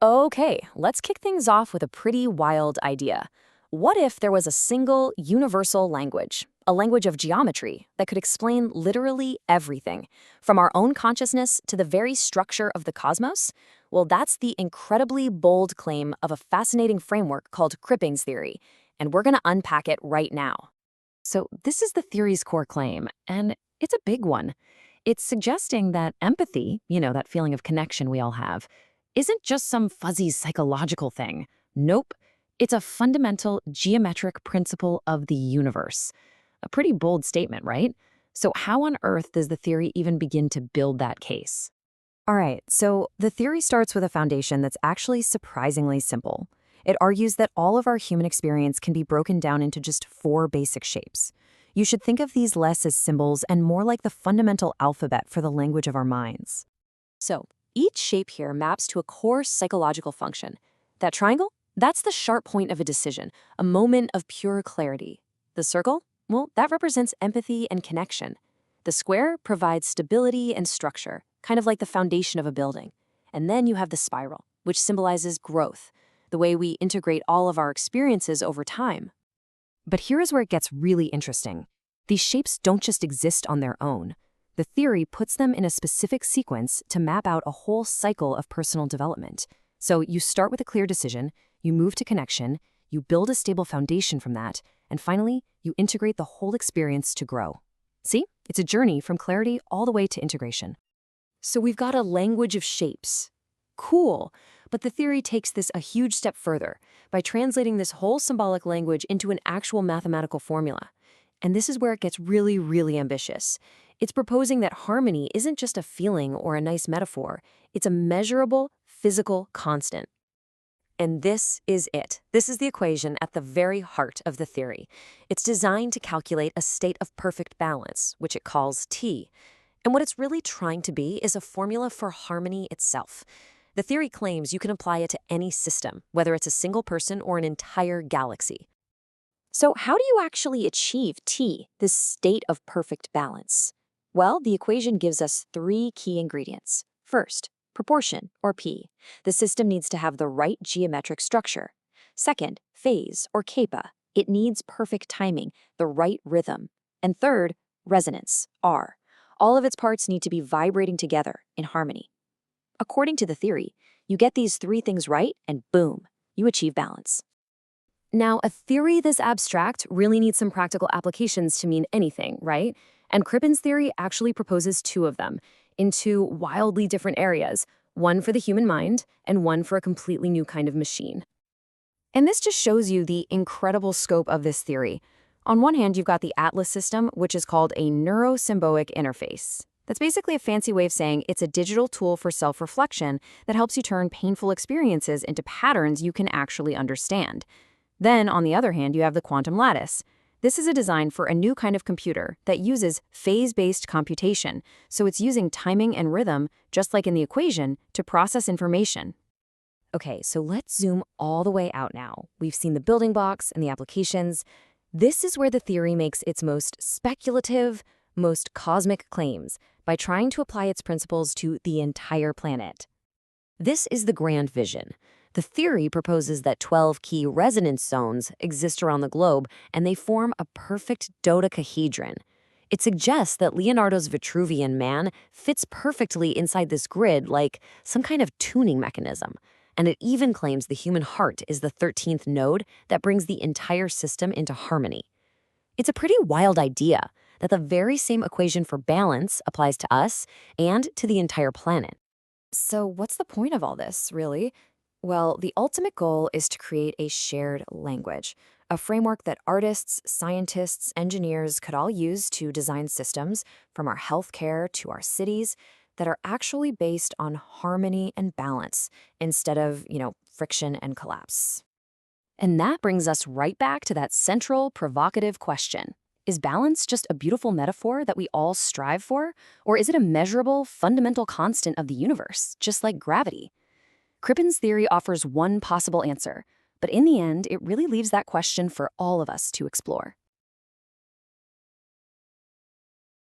Okay, let's kick things off with a pretty wild idea. What if there was a single universal language, a language of geometry that could explain literally everything, from our own consciousness to the very structure of the cosmos? Well, that's the incredibly bold claim of a fascinating framework called Crippin's theory, and we're going to unpack it right now. So, this is the theory's core claim, and it's a big one. It's suggesting that empathy, that feeling of connection we all have, isn't just some fuzzy psychological thing. Nope. It's a fundamental geometric principle of the universe. A pretty bold statement, right? So how on earth does the theory even begin to build that case? All right, so the theory starts with a foundation that's actually surprisingly simple. It argues that all of our human experience can be broken down into just four basic shapes. You should think of these less as symbols and more like the fundamental alphabet for the language of our minds. So, each shape here maps to a core psychological function. That triangle? That's the sharp point of a decision, a moment of pure clarity. The circle? Well, that represents empathy and connection. The square provides stability and structure, kind of like the foundation of a building. And then you have the spiral, which symbolizes growth, the way we integrate all of our experiences over time. But here is where it gets really interesting. These shapes don't just exist on their own. The theory puts them in a specific sequence to map out a whole cycle of personal development. So you start with a clear decision, you move to connection, you build a stable foundation from that, and finally, you integrate the whole experience to grow. See? It's a journey from clarity all the way to integration. So we've got a language of shapes. Cool. But the theory takes this a huge step further by translating this whole symbolic language into an actual mathematical formula. And this is where it gets really, really ambitious. It's proposing that harmony isn't just a feeling or a nice metaphor. It's a measurable, physical constant. And this is it. This is the equation at the very heart of the theory. It's designed to calculate a state of perfect balance, which it calls T. And what it's really trying to be is a formula for harmony itself. The theory claims you can apply it to any system, whether it's a single person or an entire galaxy. So how do you actually achieve T, this state of perfect balance? Well, the equation gives us three key ingredients. First, proportion, or P. The system needs to have the right geometric structure. Second, phase, or kappa. It needs perfect timing, the right rhythm. And third, resonance, R. All of its parts need to be vibrating together in harmony. According to the theory, you get these three things right, and boom, you achieve balance. Now, a theory this abstract really needs some practical applications to mean anything, right? And Crippin's theory actually proposes two of them in two wildly different areas, one for the human mind and one for a completely new kind of machine. And this just shows you the incredible scope of this theory. On one hand, you've got the Atlas system, which is called a neurosymbolic interface. That's basically a fancy way of saying it's a digital tool for self-reflection that helps you turn painful experiences into patterns you can actually understand. Then, on the other hand, you have the quantum lattice. This is a design for a new kind of computer that uses phase-based computation, so it's using timing and rhythm, just like in the equation, to process information. Okay, so let's zoom all the way out now. We've seen the building blocks and the applications. This is where the theory makes its most speculative, most cosmic claims by trying to apply its principles to the entire planet. This is the grand vision. The theory proposes that 12 key resonance zones exist around the globe, and they form a perfect dodecahedron. It suggests that Leonardo's Vitruvian Man fits perfectly inside this grid like some kind of tuning mechanism. And it even claims the human heart is the 13th node that brings the entire system into harmony. It's a pretty wild idea that the very same equation for balance applies to us and to the entire planet. So what's the point of all this, really? Well, the ultimate goal is to create a shared language, a framework that artists, scientists, engineers could all use to design systems, from our healthcare to our cities, that are actually based on harmony and balance instead of, friction and collapse. And that brings us right back to that central, provocative question. Is balance just a beautiful metaphor that we all strive for? Or is it a measurable, fundamental constant of the universe, just like gravity? Crippin's theory offers one possible answer, but in the end, it really leaves that question for all of us to explore.